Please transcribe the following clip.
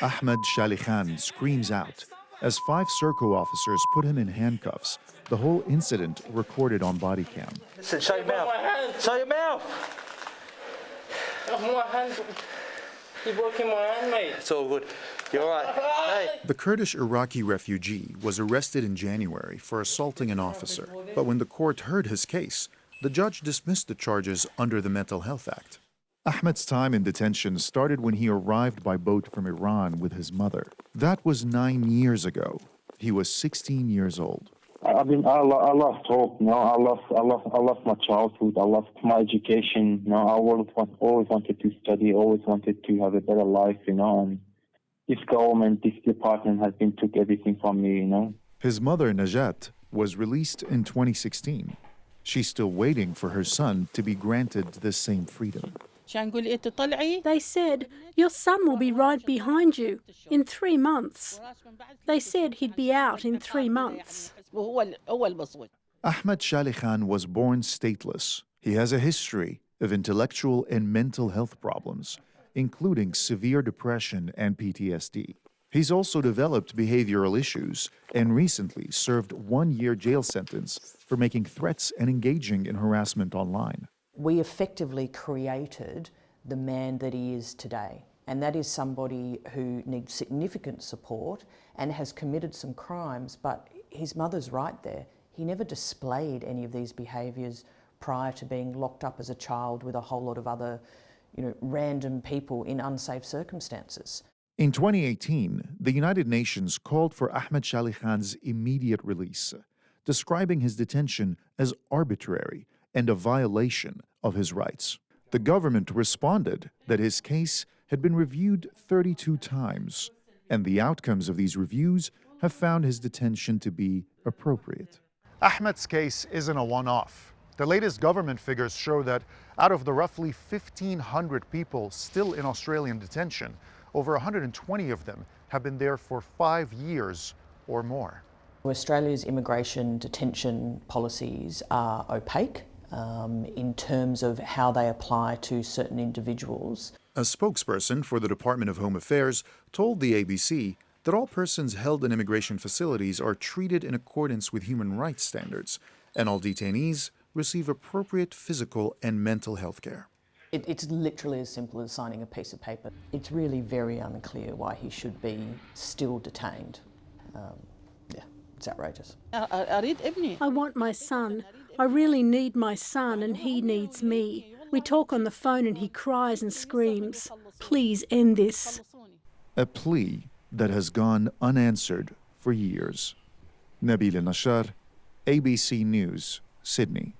Ahmed Shalikhan screams out as 5 Serco officers put him in handcuffs, the whole incident recorded on body cam. Listen, show your mouth. Show your mouth. My hand. Keep working my hand, mate. It's all good. You're all right. Hey. The Kurdish Iraqi refugee was arrested in January for assaulting an officer, but when the court heard his case, the judge dismissed the charges under the Mental Health Act. Ahmed's time in detention started when he arrived by boat from Iran with his mother. That was 9 years ago. He was 16 years old. I lost hope. I lost my childhood. I lost my education. I always wanted to study. Always wanted to have a better life. And this government, this department has been took everything from me. His mother, Najat, was released in 2016. She's still waiting for her son to be granted the same freedom. They said, your son will be right behind you in 3 months. They said he'd be out in 3 months. Ahmed Shalikhan was born stateless. He has a history of intellectual and mental health problems, including severe depression and PTSD. He's also developed behavioral issues and recently served 1-year jail sentence for making threats and engaging in harassment online. We effectively created the man that he is today. And that is somebody who needs significant support and has committed some crimes, but his mother's right there. He never displayed any of these behaviours prior to being locked up as a child with a whole lot of other, random people in unsafe circumstances. In 2018, the United Nations called for Ahmed Shalikhan's immediate release, describing his detention as arbitrary and a violation of his rights. The government responded that his case had been reviewed 32 times, and the outcomes of these reviews have found his detention to be appropriate. Ahmed's case isn't a one-off. The latest government figures show that out of the roughly 1,500 people still in Australian detention, over 120 of them have been there for 5 years or more. Australia's immigration detention policies are opaque in terms of how they apply to certain individuals. A spokesperson for the Department of Home Affairs told the ABC that all persons held in immigration facilities are treated in accordance with human rights standards, and all detainees receive appropriate physical and mental health care. It's literally as simple as signing a piece of paper. It's really very unclear why he should be still detained. It's outrageous. I want my son. I really need my son and he needs me. We talk on the phone and he cries and screams. Please end this. A plea that has gone unanswered for years. Nabila Nashar, ABC News, Sydney.